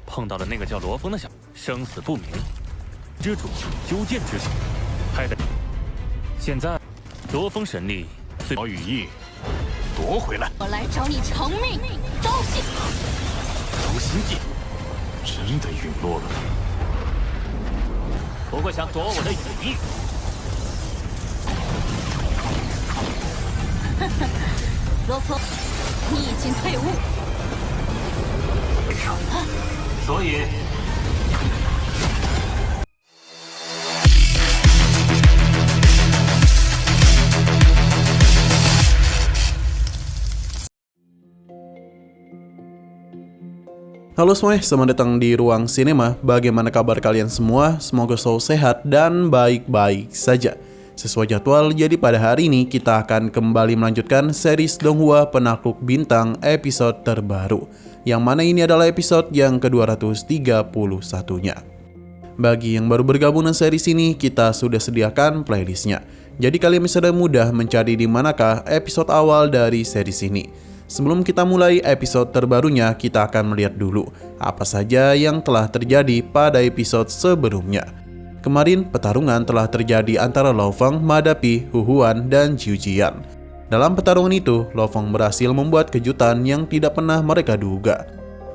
碰到了那个叫罗峰的小，生死不明，之主究剑之手，害得现在罗峰神力虽小羽翼夺回来。我来找你偿命，刀血！柔心计真的陨落了。不过想夺我的羽翼。罗峰，你已经退伍。所以。Halo semuanya, selamat datang di Ruang Sinema. Bagaimana kabar kalian semua? Semoga selalu sehat dan baik-baik saja. Sesuai jadwal, jadi pada hari ini kita akan kembali melanjutkan series Donghua Penakluk Bintang episode terbaru, yang mana ini adalah episode yang ke-231-nya. Bagi yang baru bergabung dengan series ini, kita sudah sediakan playlistnya. Jadi kalian bisa dengan mudah mencari di manakah episode awal dari series ini. Sebelum kita mulai episode terbarunya, kita akan melihat dulu apa saja yang telah terjadi pada episode sebelumnya. Kemarin, pertarungan telah terjadi antara Lo Feng menghadapi Hu Huan dan Jiu Jian. Dalam pertarungan itu, Lo Feng berhasil membuat kejutan yang tidak pernah mereka duga.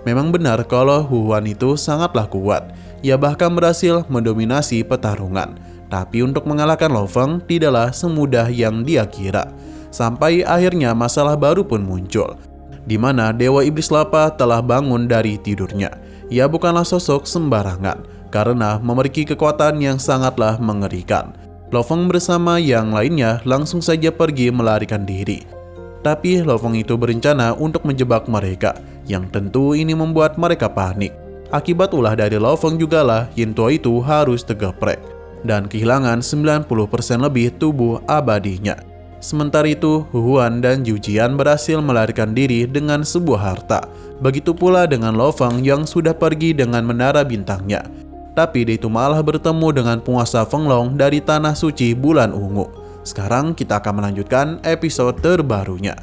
Memang benar kalau Hu Huan itu sangatlah kuat. Ia bahkan berhasil mendominasi pertarungan. Tapi untuk mengalahkan Lo Feng tidaklah semudah yang dia kira. Sampai akhirnya masalah baru pun muncul, di mana Dewa Iblis Lapa telah bangun dari tidurnya. Ia bukanlah sosok sembarangan, karena memiliki kekuatan yang sangatlah mengerikan. Lo Feng bersama yang lainnya langsung saja pergi melarikan diri. Tapi Lo Feng itu berencana untuk menjebak mereka, yang tentu ini membuat mereka panik. Akibat ulah dari Lo Feng jugalah Yin Tuo itu harus tergeprek, dan kehilangan 90% lebih tubuh abadinya. Sementara itu, Hu Huan dan Jiu Jian berhasil melarikan diri dengan sebuah harta. Begitu pula dengan Lo Feng yang sudah pergi dengan menara bintangnya. Tapi dia itu malah bertemu dengan penguasa Fenglong dari Tanah Suci Bulan Ungu. Sekarang kita akan melanjutkan episode terbarunya.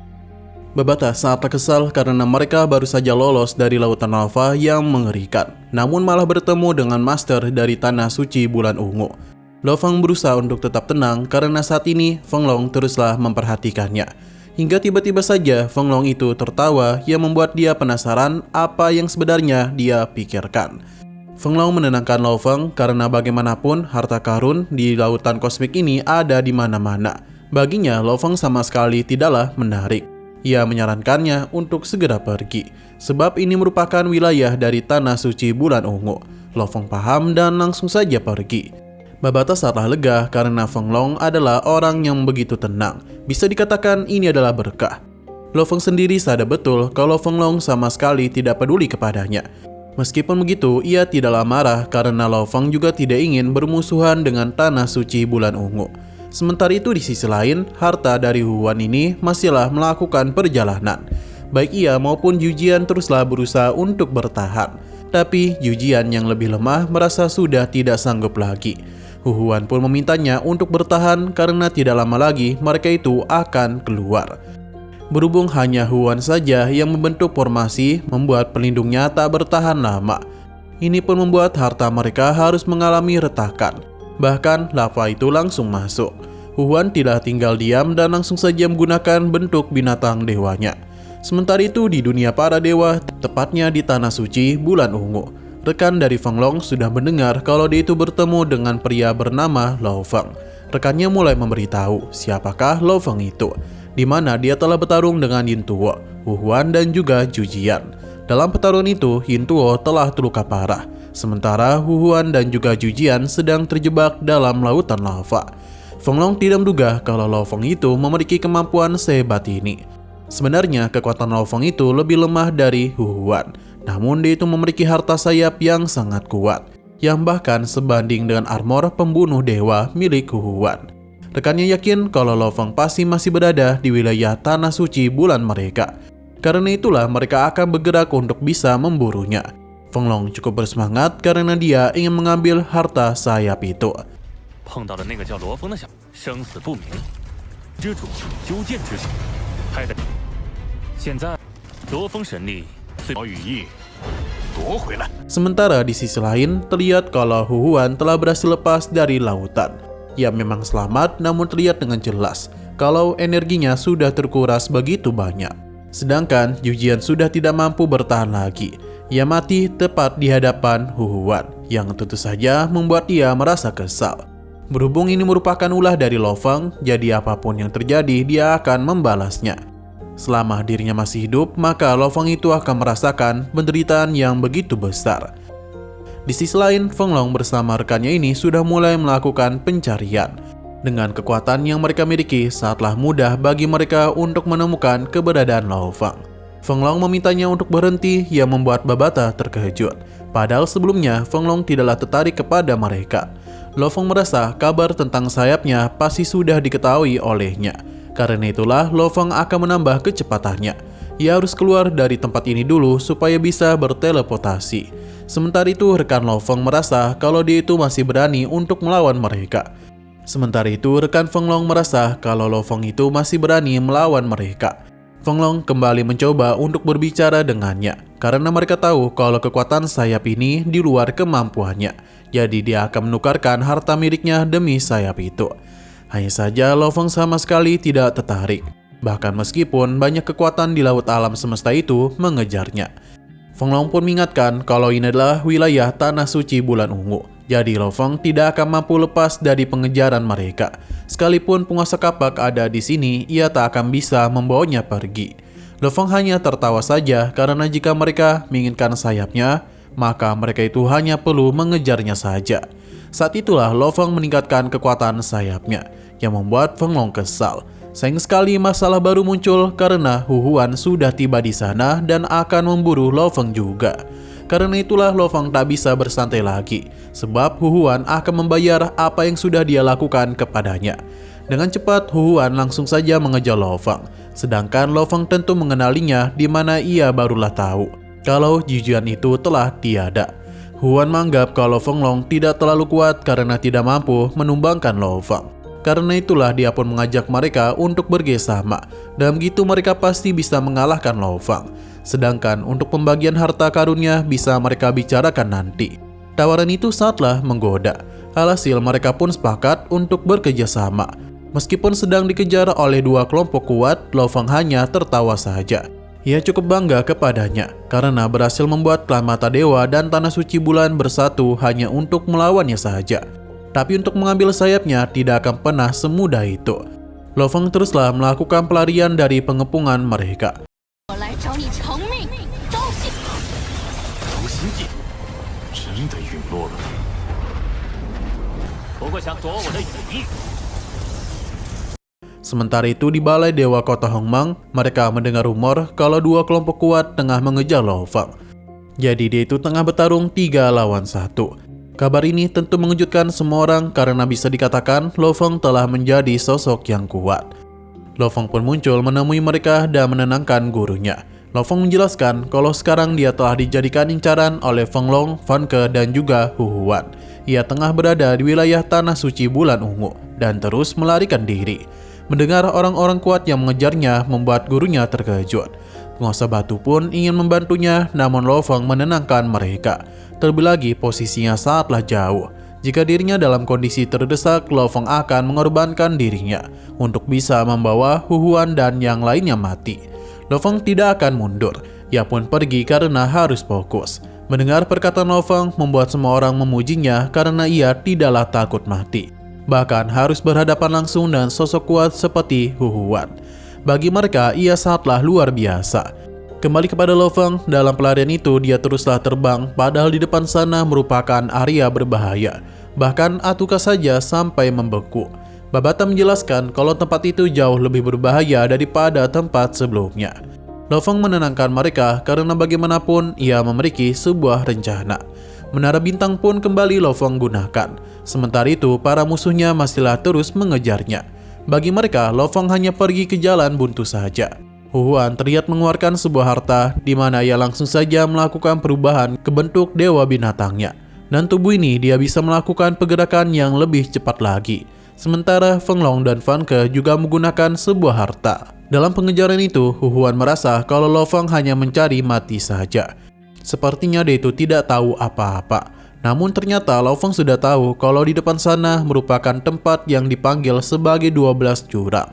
Babata sangat kesal karena mereka baru saja lolos dari lautan lava yang mengerikan, namun malah bertemu dengan master dari Tanah Suci Bulan Ungu. Lo Feng berusaha untuk tetap tenang karena saat ini Fenglong teruslah memperhatikannya. Hingga tiba-tiba saja Fenglong itu tertawa yang membuat dia penasaran apa yang sebenarnya dia pikirkan. Fenglong menenangkan Lo Feng karena bagaimanapun harta karun di lautan kosmik ini ada di mana-mana. Baginya Lo Feng sama sekali tidaklah menarik. Ia menyarankannya untuk segera pergi, sebab ini merupakan wilayah dari Tanah Suci Bulan Ungu. Lo Feng paham dan langsung saja pergi. Babata sangatlah lega karena Fenglong adalah orang yang begitu tenang. Bisa dikatakan ini adalah berkah. Lo Feng sendiri sadar betul kalau Fenglong sama sekali tidak peduli kepadanya. Meskipun begitu, ia tidaklah marah karena Lo Feng juga tidak ingin bermusuhan dengan Tanah Suci Bulan Ungu. Sementara itu di sisi lain, harta dari Hu Huan ini masihlah melakukan perjalanan. Baik ia maupun Jiu Jian teruslah berusaha untuk bertahan. Tapi Jiu Jian yang lebih lemah merasa sudah tidak sanggup lagi. Hu Huan pun memintanya untuk bertahan karena tidak lama lagi mereka itu akan keluar. Berhubung hanya Hu Huan saja yang membentuk formasi, membuat pelindungnya tak bertahan lama. Ini pun membuat harta mereka harus mengalami retakan. Bahkan lava itu langsung masuk. Hu Huan tidak tinggal diam dan langsung saja menggunakan bentuk binatang dewanya. Sementara itu di dunia para dewa, tepatnya di Tanah Suci Bulan Ungu, rekan dari Fenglong sudah mendengar kalau dia itu bertemu dengan pria bernama Lo Feng. Rekannya mulai memberitahu siapakah Lo Feng itu, di mana dia telah bertarung dengan Yin Tuo, Hu Huan dan juga Jiu Jian. Dalam pertarungan itu, Yin Tuo telah terluka parah, sementara Hu Huan dan juga Jiu Jian sedang terjebak dalam lautan lava. Fenglong tidak menduga kalau Lo Feng itu memiliki kemampuan sehebat ini. Sebenarnya kekuatan Lo Feng itu lebih lemah dari Hu Huan. Namun dia itu memiliki harta sayap yang sangat kuat, yang bahkan sebanding dengan armor pembunuh dewa milik Hu Huan. Rekannya yakin kalau Lo Feng pasti masih berada di wilayah Tanah Suci Bulan mereka. Karena itulah mereka akan bergerak untuk bisa memburunya. Fenglong cukup bersemangat karena dia ingin mengambil harta sayap itu. 碰到了那个叫罗峰的小，生死不明，之主究剑之手，害得现在罗峰神力虽小羽翼夺夺回来。 Sementara di sisi lain, terlihat kalau Hu Huan telah berhasil lepas dari lautan. Ia memang selamat, namun terlihat dengan jelas kalau energinya sudah terkuras begitu banyak. Sedangkan Yu Jian sudah tidak mampu bertahan lagi. Ia mati tepat di hadapan Hu Huan, yang tentu saja membuat ia merasa kesal. Berhubung ini merupakan ulah dari Lo Feng, jadi apapun yang terjadi dia akan membalasnya. Selama dirinya masih hidup, maka Lo Feng itu akan merasakan penderitaan yang begitu besar. Di sisi lain, Feng Long bersama rekannya ini sudah mulai melakukan pencarian. Dengan kekuatan yang mereka miliki, sangatlah mudah bagi mereka untuk menemukan keberadaan Lo Feng. Feng Long memintanya untuk berhenti, yang membuat Babata terkejut. Padahal sebelumnya, Feng Long tidaklah tertarik kepada mereka. Lo Feng merasa kabar tentang sayapnya pasti sudah diketahui olehnya. Karena itulah Lo Feng akan menambah kecepatannya. Ia harus keluar dari tempat ini dulu supaya bisa berteleportasi. Sementara itu rekan Lo Feng merasa kalau dia itu masih berani untuk melawan mereka. Sementara itu rekan Feng Long merasa kalau Lo Feng itu masih berani melawan mereka. Feng Long kembali mencoba untuk berbicara dengannya. Karena mereka tahu kalau kekuatan sayap ini di luar kemampuannya. Jadi dia akan menukarkan harta miliknya demi sayap itu. Hanya saja Lo Feng sama sekali tidak tertarik. Bahkan meskipun banyak kekuatan di laut alam semesta itu mengejarnya. Feng Long pun mengingatkan kalau ini adalah wilayah tanah suci bulan ungu. Jadi Lo Feng tidak akan mampu lepas dari pengejaran mereka. Sekalipun penguasa kapak ada di sini, ia tak akan bisa membawanya pergi. Lo Feng hanya tertawa saja karena jika mereka menginginkan sayapnya, maka mereka itu hanya perlu mengejarnya saja. Saat itulah Lo Feng meningkatkan kekuatan sayapnya, yang membuat Feng Long kesal. Sayang sekali masalah baru muncul karena Hu Huan sudah tiba di sana dan akan memburu Lo Feng juga. Karena itulah Lo Feng tak bisa bersantai lagi, sebab Hu Huan akan membayar apa yang sudah dia lakukan kepadanya. Dengan cepat Hu Huan langsung saja mengejar Lo Feng, sedangkan Lo Feng tentu mengenalinya di mana ia barulah tahu kalau Yu Jian itu telah tiada. Hu Huan menganggap kalau Feng Long tidak terlalu kuat karena tidak mampu menumbangkan Lo Feng. Karena itulah dia pun mengajak mereka untuk bekerjasama, dan begitu mereka pasti bisa mengalahkan Lo Feng. Sedangkan untuk pembagian harta karunnya bisa mereka bicarakan nanti. Tawaran itu sangatlah menggoda. Alhasil mereka pun sepakat untuk bekerjasama. Meskipun sedang dikejar oleh dua kelompok kuat, Lo Feng hanya tertawa saja. Ia cukup bangga kepadanya karena berhasil membuat klan mata dewa dan tanah suci bulan bersatu hanya untuk melawannya saja. Tapi untuk mengambil sayapnya tidak akan pernah semudah itu. Lo Feng teruslah melakukan pelarian dari pengepungan mereka. 我来找你偿命，刀血。ấu心计真的陨落了。不过想夺我的羽翼。 Sementara itu di balai Dewa Kota Hongmang, mereka mendengar rumor kalau dua kelompok kuat tengah mengejar Lo Feng. Jadi dia itu tengah bertarung 3 lawan 1. Kabar ini tentu mengejutkan semua orang karena bisa dikatakan Lo Feng telah menjadi sosok yang kuat. Lo Feng pun muncul menemui mereka dan menenangkan gurunya. Lo Feng menjelaskan kalau sekarang dia telah dijadikan incaran oleh Feng Long, Fan Ke, dan juga Hu Huan. Ia tengah berada di wilayah tanah suci bulan ungu dan terus melarikan diri. Mendengar orang-orang kuat yang mengejarnya membuat gurunya terkejut. Penguasa batu pun ingin membantunya, namun Lo Feng menenangkan mereka. Terlebih lagi posisinya sangatlah jauh. Jika dirinya dalam kondisi terdesak, Lo Feng akan mengorbankan dirinya untuk bisa membawa Hu Huan dan yang lainnya mati. Lo Feng tidak akan mundur. Ia pun pergi karena harus fokus. Mendengar perkataan Lo Feng membuat semua orang memujinya karena ia tidaklah takut mati. Bahkan harus berhadapan langsung dengan sosok kuat seperti Hu Huan. Bagi mereka, ia sangatlah luar biasa. Kembali kepada Lo Feng, dalam pelarian itu dia teruslah terbang padahal di depan sana merupakan area berbahaya. Bahkan Atuka saja sampai membeku. Babata menjelaskan kalau tempat itu jauh lebih berbahaya daripada tempat sebelumnya. Lo Feng menenangkan mereka karena bagaimanapun ia memiliki sebuah rencana. Menara bintang pun kembali Lo Feng gunakan. Sementara itu para musuhnya masihlah terus mengejarnya. Bagi mereka, Lo Feng hanya pergi ke jalan buntu saja. Hu Huan terlihat mengeluarkan sebuah harta di mana ia langsung saja melakukan perubahan ke bentuk dewa binatangnya. Dan tubuh ini dia bisa melakukan pergerakan yang lebih cepat lagi. Sementara Feng Long dan Fan Ke juga menggunakan sebuah harta. Dalam pengejaran itu, Hu Huan merasa kalau Lo Feng hanya mencari mati saja. Sepertinya dia itu tidak tahu apa-apa. Namun ternyata Lo Feng sudah tahu kalau di depan sana merupakan tempat yang dipanggil sebagai 12 jurang.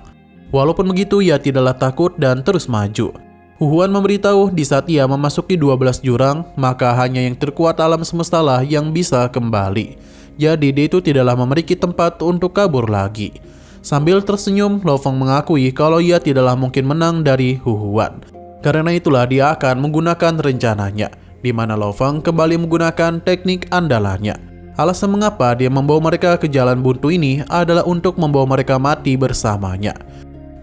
Walaupun begitu, ia tidaklah takut dan terus maju. Hu Huan memberitahu di saat ia memasuki 12 jurang, maka hanya yang terkuat alam semesta lah yang bisa kembali. Jadi dia itu tidaklah memiliki tempat untuk kabur lagi. Sambil tersenyum, Lo Feng mengakui kalau ia tidaklah mungkin menang dari Hu Huan. Karena itulah dia akan menggunakan rencananya, di mana Lo Feng kembali menggunakan teknik andalannya. Alasan mengapa dia membawa mereka ke jalan buntu ini adalah untuk membawa mereka mati bersamanya.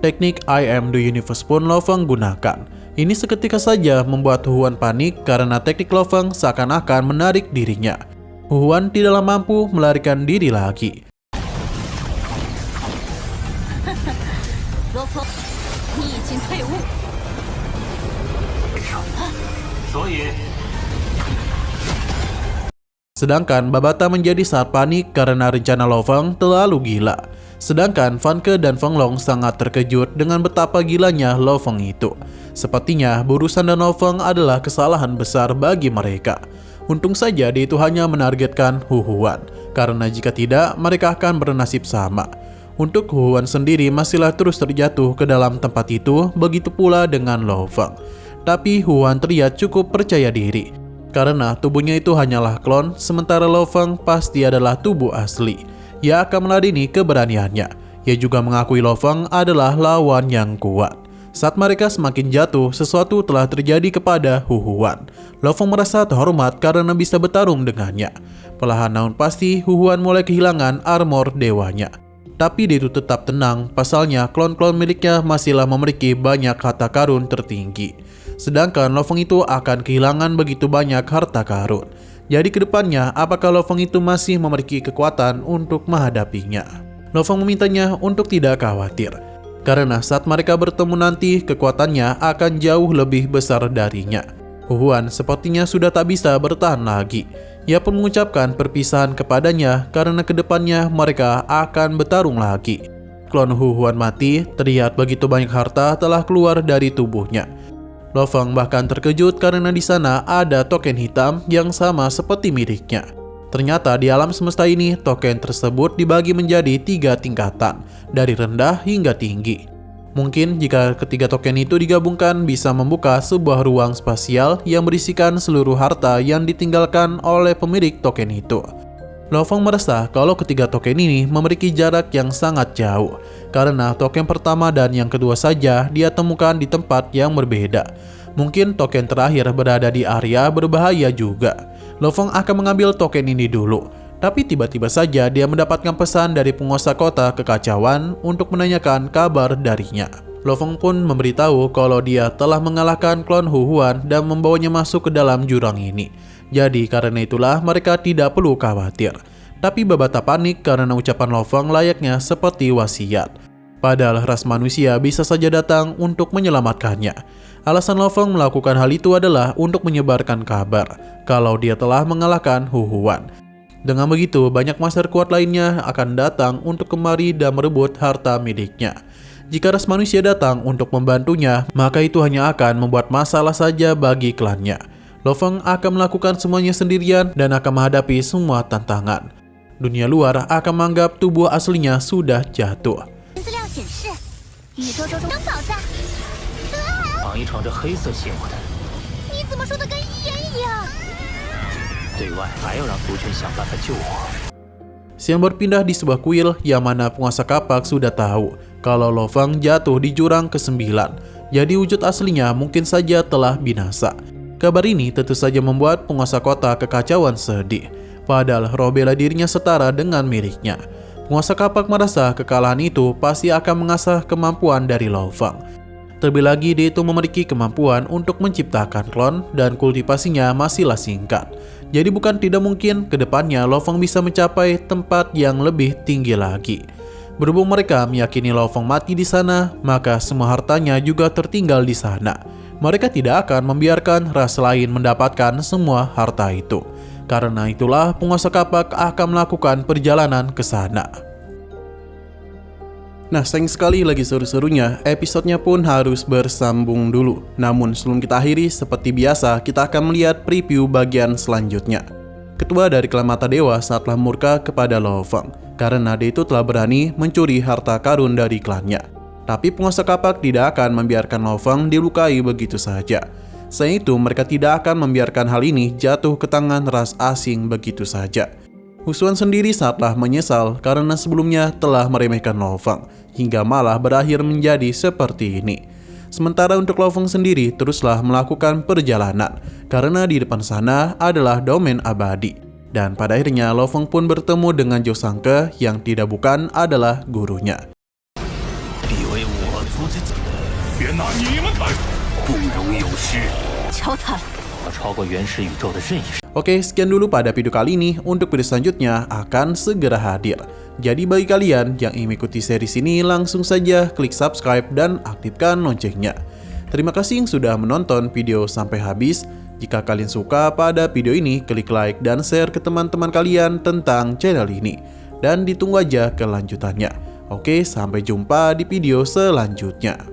Teknik I am the universe pun Lo Feng gunakan. Ini seketika saja membuat Hu Huan panik karena teknik Lo Feng seakan-akan menarik dirinya. Hu Huan tidaklah mampu melarikan diri lagi. 罗鹏，你已经退伍。 所以 Sedangkan Babata menjadi sangat panik karena rencana Lo Feng terlalu gila. Sedangkan Fan Ke dan Feng Long sangat terkejut dengan betapa gilanya Lo Feng itu. Sepertinya berurusan dan Lo Feng adalah kesalahan besar bagi mereka. Untung saja dia itu hanya menargetkan Hu Huan, karena jika tidak mereka akan bernasib sama. Untuk Hu Huan sendiri masihlah terus terjatuh ke dalam tempat itu, begitu pula dengan Lo Feng. Tapi Hu Huan terlihat cukup percaya diri, karena tubuhnya itu hanyalah klon, sementara Lo Feng pasti adalah tubuh asli. Ia akan meladeni keberaniannya. Ia juga mengakui Lo Feng adalah lawan yang kuat. Saat mereka semakin jatuh, sesuatu telah terjadi kepada Hu Huan. Lo Feng merasa terhormat karena bisa bertarung dengannya. Perlahan namun pasti Hu Huan mulai kehilangan armor dewanya. Tapi dia itu tetap tenang, pasalnya klon-klon miliknya masihlah memiliki banyak harta karun tertinggi. Sedangkan Lo Feng itu akan kehilangan begitu banyak harta karun. Jadi kedepannya, apakah Lo Feng itu masih memiliki kekuatan untuk menghadapinya? Lo Feng memintanya untuk tidak khawatir, karena saat mereka bertemu nanti, kekuatannya akan jauh lebih besar darinya. Hu Huan sepertinya sudah tak bisa bertahan lagi. Ia pun mengucapkan perpisahan kepadanya karena kedepannya mereka akan bertarung lagi. Klon Hu Huan mati, terlihat begitu banyak harta telah keluar dari tubuhnya. Lo Feng bahkan terkejut karena di sana ada token hitam yang sama seperti miliknya. Ternyata di alam semesta ini token tersebut dibagi menjadi 3 tingkatan, dari rendah hingga tinggi. Mungkin jika ketiga token itu digabungkan bisa membuka sebuah ruang spasial yang berisikan seluruh harta yang ditinggalkan oleh pemilik token itu. Lo Feng merasa kalau ketiga token ini memiliki jarak yang sangat jauh, karena token pertama dan yang kedua saja dia temukan di tempat yang berbeda. Mungkin token terakhir berada di area berbahaya juga. Lo Feng akan mengambil token ini dulu, tapi tiba-tiba saja dia mendapatkan pesan dari penguasa kota kekacauan untuk menanyakan kabar darinya. Lo Feng pun memberitahu kalau dia telah mengalahkan klon Hu Huan dan membawanya masuk ke dalam jurang ini. Jadi karena itulah mereka tidak perlu khawatir. Tapi Babata panik karena ucapan Lo Feng layaknya seperti wasiat. Padahal ras manusia bisa saja datang untuk menyelamatkannya. Alasan Lo Feng melakukan hal itu adalah untuk menyebarkan kabar kalau dia telah mengalahkan Hu Huan. Dengan begitu, banyak master kuat lainnya akan datang untuk kemari dan merebut harta miliknya. Jika ras manusia datang untuk membantunya, maka itu hanya akan membuat masalah saja bagi klannya. Lo Feng akan melakukan semuanya sendirian dan akan menghadapi semua tantangan. Dunia luar akan menganggap tubuh aslinya sudah jatuh. 资料显示，宇宙中能爆炸。绑一床着黑色邪魔的，你怎么说的跟预言一样？ 对外还要让族群想办法救我。 Siang berpindah di sebuah kuil yang mana penguasa kapak sudah tahu kalau Lo Feng jatuh di jurang ke-9. Jadi wujud aslinya mungkin saja telah binasa. Kabar ini tentu saja membuat penguasa kota kekacauan sedih. Padahal roh bela dirinya setara dengan miliknya. Penguasa kapak merasa kekalahan itu pasti akan mengasah kemampuan dari Lo Feng. Terlebih lagi dia itu memiliki kemampuan untuk menciptakan klon dan kultivasinya masihlah singkat. Jadi bukan tidak mungkin kedepannya Lo Feng bisa mencapai tempat yang lebih tinggi lagi. Berhubung mereka meyakini Lo Feng mati di sana, maka semua hartanya juga tertinggal di sana. Mereka tidak akan membiarkan ras lain mendapatkan semua harta itu. Karena itulah penguasa kapak akan melakukan perjalanan ke sana. Nah, sayang sekali lagi seru-serunya, episodenya pun harus bersambung dulu. Namun sebelum kita akhiri, seperti biasa, kita akan melihat preview bagian selanjutnya. Ketua dari klan Mata Dewa saatlah murka kepada Lo Feng, karena dia itu telah berani mencuri harta karun dari klannya. Tapi penguasa kapak tidak akan membiarkan Lo Feng dilukai begitu saja. Selain itu, mereka tidak akan membiarkan hal ini jatuh ke tangan ras asing begitu saja. Husuan sendiri saatlah menyesal karena sebelumnya telah meremehkan Lo Feng, hingga malah berakhir menjadi seperti ini. Sementara untuk Lo Feng sendiri teruslah melakukan perjalanan, karena di depan sana adalah domain abadi. Dan pada akhirnya Lo Feng pun bertemu dengan Zhou Sangke yang tidak bukan adalah gurunya. 以为我足之别拿你们谈，不容有失。 乔坦， 超过原始宇宙的任意。 Oke, sekian dulu pada video kali ini. Untuk video selanjutnya akan segera hadir. Jadi bagi kalian yang ingin mengikuti series ini, langsung saja klik subscribe dan aktifkan loncengnya. Terima kasih yang sudah menonton video sampai habis. Jika kalian suka pada video ini, klik like dan share ke teman-teman kalian tentang channel ini. Dan ditunggu aja kelanjutannya. Oke, sampai jumpa di video selanjutnya.